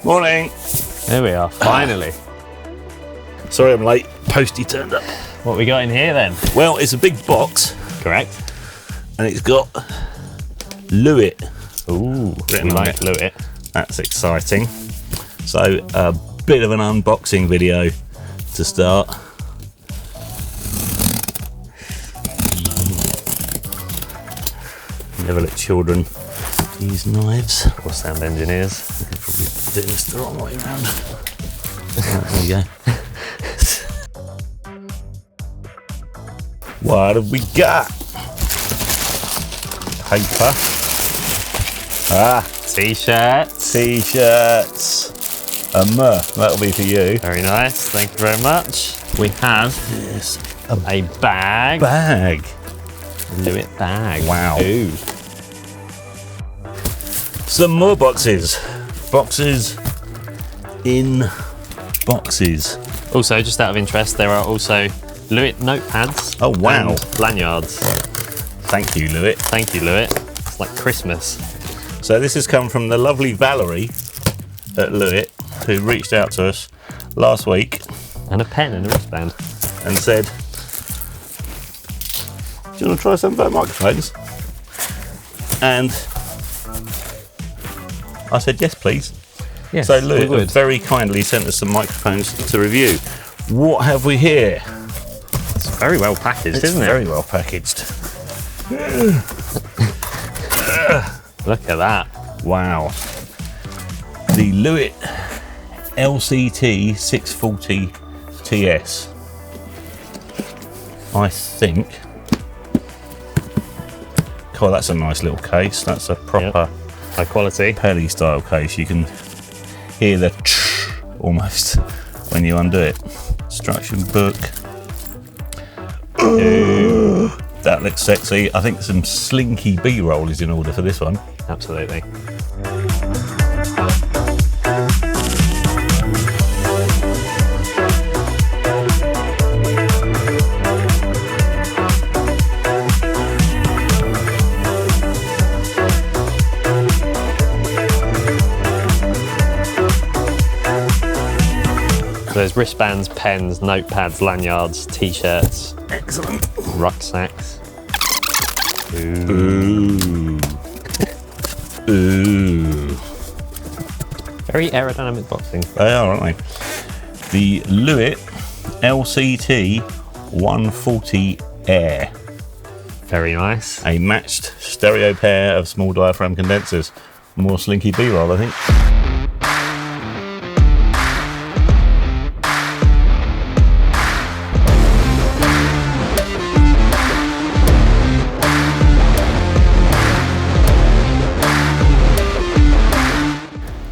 Morning. There we are, finally. Sorry I'm late. Postie turned up. What we got in here then? Well, it's a big box. Correct. And it's got Lewitt. Ooh, we like Lewitt. That's exciting. So a bit of an unboxing video to start. Never let children use knives. Or sound engineers. They're probably doing this the wrong way around. There you go. What have we got? Paper. T-shirts. T-shirts. That'll be for you. Very nice, thank you very much. We have a bag. Bag. Lewitt bag. Wow. Ooh. Some more boxes. Boxes in boxes. Also, just out of interest, there are also Lewitt notepads. Oh, wow. And lanyards. Thank you, Lewitt. Thank you, Lewitt. It's like Christmas. So this has come from the lovely Valerie at Lewitt, who reached out to us last week. And a pen and a wristband. And said, do you want to try some of our microphones? And I said, yes, please. Yes, so Lewitt very kindly sent us some microphones to review. What have we here? It's very well packaged, isn't it? Very well packaged. Look at that. Wow. The Lewitt LCT 640 TS. I think. God, that's a nice little case. That's a proper high quality Pelly style case. You can hear the almost when you undo it. Instruction book. Ooh, that looks sexy. I think some slinky B-roll is in order for this one. Absolutely. There's wristbands, pens, notepads, lanyards, t-shirts. Excellent. Rucksacks. Ooh. Ooh. Ooh. Very aerodynamic boxing. They are, aren't they? The Lewitt LCT 140 Air. Very nice. A matched stereo pair of small diaphragm condensers. More slinky B-roll, I think.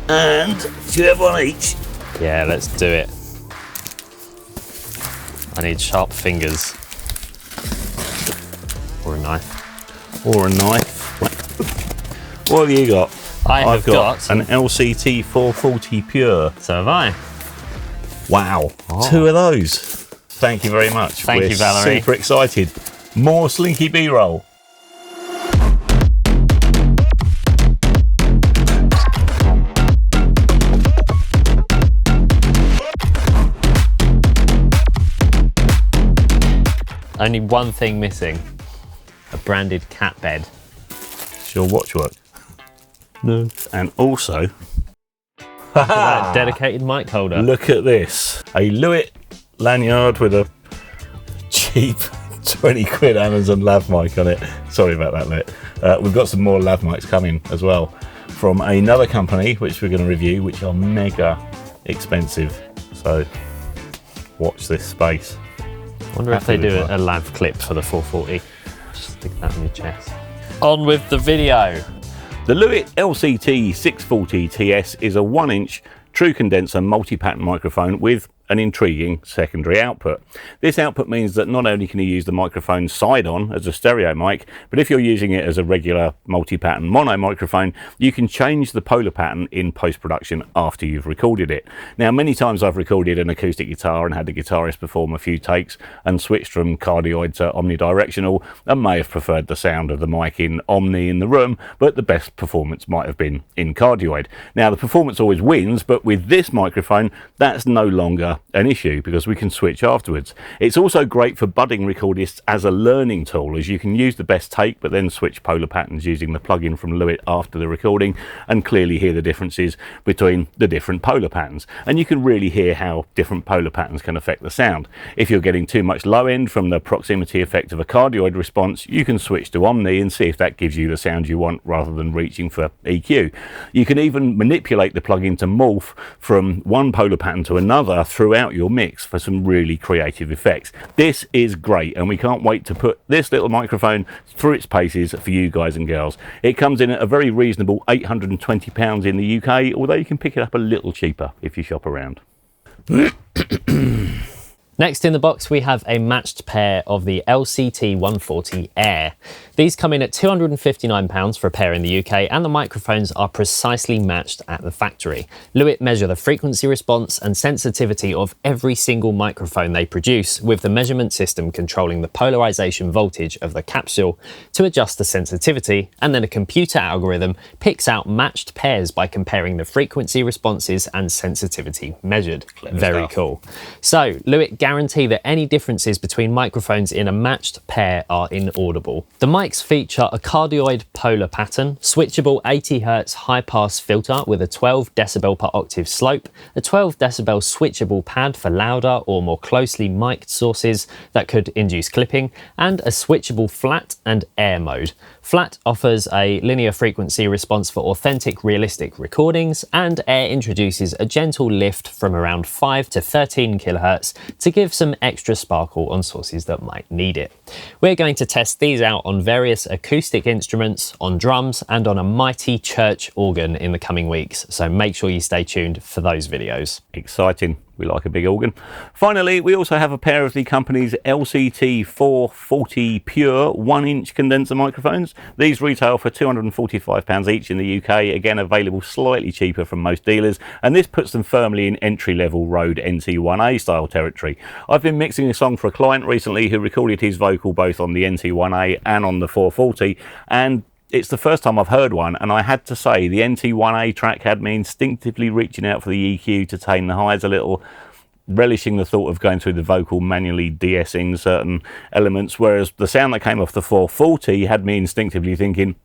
And do you have one each? Yeah, let's do it. I need sharp fingers. Or a knife. Or a knife. What have you got? I've got an LCT 440 Pure. So have I. Wow. Oh. 2 of those. Thank you very much. Thank you, Valerie. Super excited. More slinky B-roll. Only one thing missing. A branded cat bed. Does your watch work? No. And also... Look at that dedicated mic holder. Look at this. A Lewitt lanyard with a cheap 20 quid Amazon lav mic on it. Sorry about that, Lewitt. We've got some more lav mics coming as well from another company, which we're going to review, which are mega expensive. So watch this space. I wonder if they do a lav clip for the 440. Just stick that on your chest. On with the video. The Lewitt LCT 640 TS is a 1-inch true condenser multi-pattern microphone with an intriguing secondary output. This output means that not only can you use the microphone side on as a stereo mic, but if you're using it as a regular multi-pattern mono microphone, you can change the polar pattern in post-production after you've recorded it. Now, many times I've recorded an acoustic guitar and had the guitarist perform a few takes and switched from cardioid to omnidirectional, and may have preferred the sound of the mic in omni in the room, but the best performance might have been in cardioid. Now, the performance always wins, but with this microphone, that's no longer an issue because we can switch afterwards. It's also great for budding recordists as a learning tool, as you can use the best take but then switch polar patterns using the plugin from Lewitt after the recording and clearly hear the differences between the different polar patterns. And you can really hear how different polar patterns can affect the sound. If you're getting too much low end from the proximity effect of a cardioid response, you can switch to omni and see if that gives you the sound you want rather than reaching for EQ. You can even manipulate the plugin to morph from one polar pattern to another throughout your mix for some really creative effects. This is great, and we can't wait to put this little microphone through its paces for you guys and girls. It comes in at a very reasonable £820 in the UK, although you can pick it up a little cheaper if you shop around. Next in the box, we have a matched pair of the LCT 140 Air. These come in at £259 for a pair in the UK, and the microphones are precisely matched at the factory. Lewitt measure the frequency response and sensitivity of every single microphone they produce, with the measurement system controlling the polarization voltage of the capsule to adjust the sensitivity, and then a computer algorithm picks out matched pairs by comparing the frequency responses and sensitivity measured. Very cool. So, Lewitt guarantee that any differences between microphones in a matched pair are inaudible. The mics feature a cardioid polar pattern, switchable 80 Hz high pass filter with a 12 decibel per octave slope, a 12 decibel switchable pad for louder or more closely mic'd sources that could induce clipping, and a switchable flat and air mode. Flat offers a linear frequency response for authentic, realistic recordings, and air introduces a gentle lift from around 5 to 13 kHz to give some extra sparkle on sources that might need it. We're going to test these out on various acoustic instruments, on drums, and on a mighty church organ in the coming weeks, so make sure you stay tuned for those videos. Exciting. We like a big organ. Finally, we also have a pair of the company's LCT 440 Pure 1-inch condenser microphones. These retail for £245 each in the UK, again available slightly cheaper from most dealers, and this puts them firmly in entry-level Rode NT1A style territory. I've been mixing a song for a client recently who recorded his vocal both on the NT1A and on the 440, and it's the first time I've heard one, and I had to say the NT1A track had me instinctively reaching out for the EQ to tame the highs a little, relishing the thought of going through the vocal manually de-essing certain elements, whereas the sound that came off the 440 had me instinctively thinking,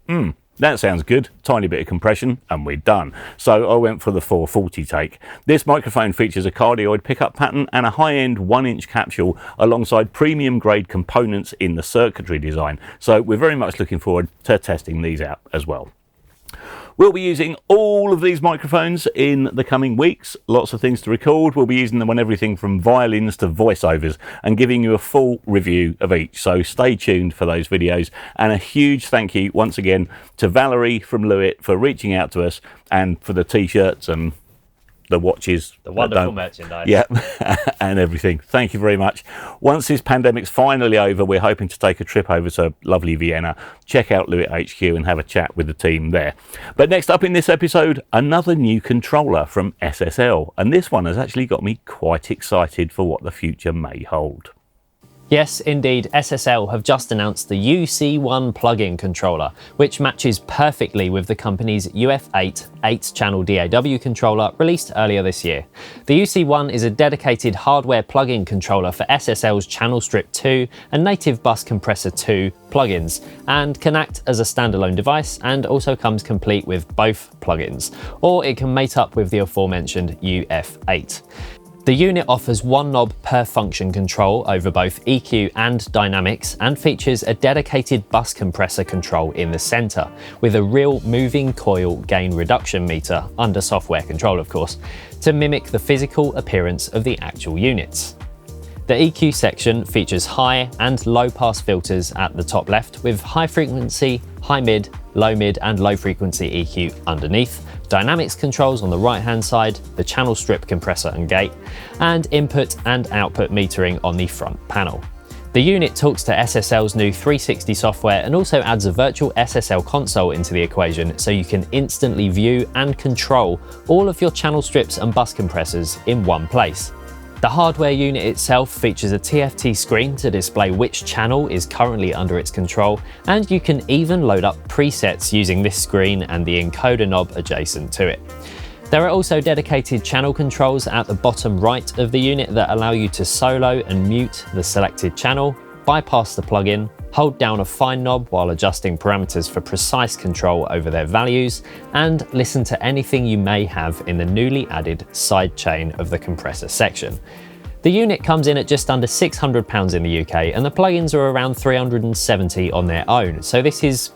that sounds good, tiny bit of compression, and we're done. So I went for the 440 take. This microphone features a cardioid pickup pattern and a high-end 1-inch capsule alongside premium grade components in the circuitry design. So we're very much looking forward to testing these out as well. We'll be using all of these microphones in the coming weeks. Lots of things to record. We'll be using them on everything from violins to voiceovers and giving you a full review of each. So stay tuned for those videos. And a huge thank you once again to Valerie from Lewitt for reaching out to us, and for the t-shirts and the watches, the wonderful merchandise, yeah, and everything. Thank you very much. Once this pandemic's finally over, we're hoping to take a trip over to lovely Vienna, check out Lewitt HQ and have a chat with the team there. But next up in this episode, another new controller from SSL, and this one has actually got me quite excited for what the future may hold. Yes, indeed, SSL have just announced the UC1 plug-in controller, which matches perfectly with the company's UF8 8-channel DAW controller released earlier this year. The UC1 is a dedicated hardware plug-in controller for SSL's Channel Strip 2 and Native Bus Compressor 2 plugins, and can act as a standalone device, and also comes complete with both plugins, or it can mate up with the aforementioned UF8. The unit offers one knob per function control over both EQ and dynamics, and features a dedicated bus compressor control in the center, with a real moving coil gain reduction meter, under software control of course, to mimic the physical appearance of the actual units. The EQ section features high and low pass filters at the top left, with high frequency, high mid, low mid and low frequency EQ underneath, dynamics controls on the right hand side, the channel strip compressor and gate, and input and output metering on the front panel. The unit talks to SSL's new 360 software and also adds a virtual SSL console into the equation so you can instantly view and control all of your channel strips and bus compressors in one place. The hardware unit itself features a TFT screen to display which channel is currently under its control, and you can even load up presets using this screen and the encoder knob adjacent to it. There are also dedicated channel controls at the bottom right of the unit that allow you to solo and mute the selected channel, bypass the plugin, hold down a fine knob while adjusting parameters for precise control over their values, and listen to anything you may have in the newly added sidechain of the compressor section. The unit comes in at just under £600 in the UK, and the plugins are around £370 on their own, so this is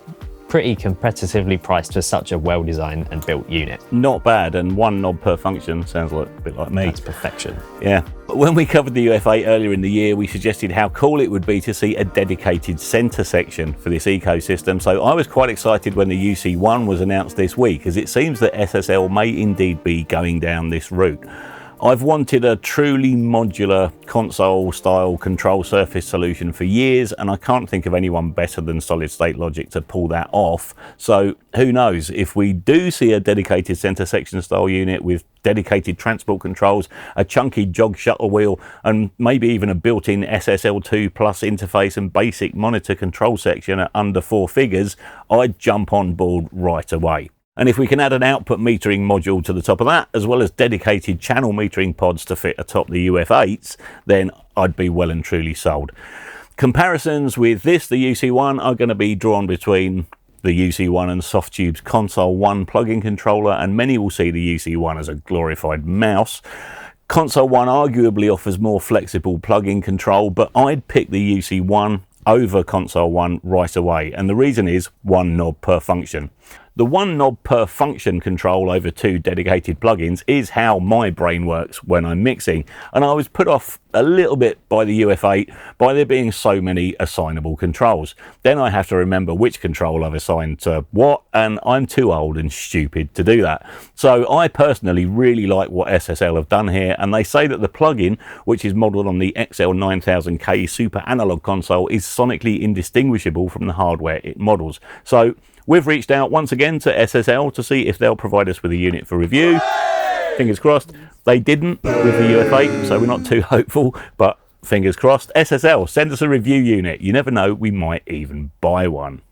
pretty competitively priced for such a well-designed and built unit. Not bad, and one knob per function sounds like a bit like me. That's perfection. Yeah. When we covered the UF8 earlier in the year, we suggested how cool it would be to see a dedicated centre section for this ecosystem, so I was quite excited when the UC1 was announced this week, as it seems that SSL may indeed be going down this route. I've wanted a truly modular console style control surface solution for years, and I can't think of anyone better than Solid State Logic to pull that off. So who knows, if we do see a dedicated center section style unit with dedicated transport controls, a chunky jog shuttle wheel, and maybe even a built-in SSL2 plus interface and basic monitor control section at under 4 figures, I'd jump on board right away. And if we can add an output metering module to the top of that, as well as dedicated channel metering pods to fit atop the UF8s, then I'd be well and truly sold. Comparisons with this, the UC1, are going to be drawn between the UC1 and Softtube's Console 1 plug-in controller, and many will see the UC1 as a glorified mouse. Console 1 arguably offers more flexible plug-in control, but I'd pick the UC1 over Console 1 right away, and the reason is one knob per function. The one knob per function control over 2 dedicated plugins is how my brain works when I'm mixing, and I was put off a little bit by the UF8 by there being so many assignable controls. Then I have to remember which control I've assigned to what, and I'm too old and stupid to do that. So I personally really like what SSL have done here, and they say that the plugin, which is modelled on the XL9000K Super Analog console, is sonically indistinguishable from the hardware it models. So we've reached out once again to SSL to see if they'll provide us with a unit for review. Fingers crossed. They didn't with the UF8, so we're not too hopeful, but fingers crossed. SSL, send us a review unit. You never know, we might even buy one.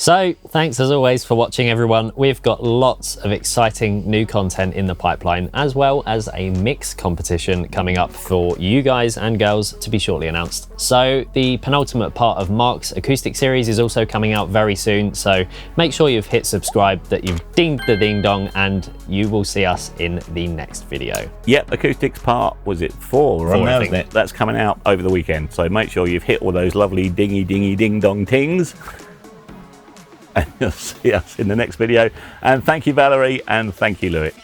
So thanks as always for watching, everyone. We've got lots of exciting new content in the pipeline, as well as a mix competition coming up for you guys and girls to be shortly announced. So the penultimate part of Mark's acoustic series is also coming out very soon, so make sure you've hit subscribe, that you've dinged the ding dong, and you will see us in the next video. Yep, acoustics part, was it 4? I think. Isn't it? That's coming out over the weekend, so make sure you've hit all those lovely dingy ding dong tings. And you'll see us in the next video. And thank you, Valerie, and thank you, Lewitt.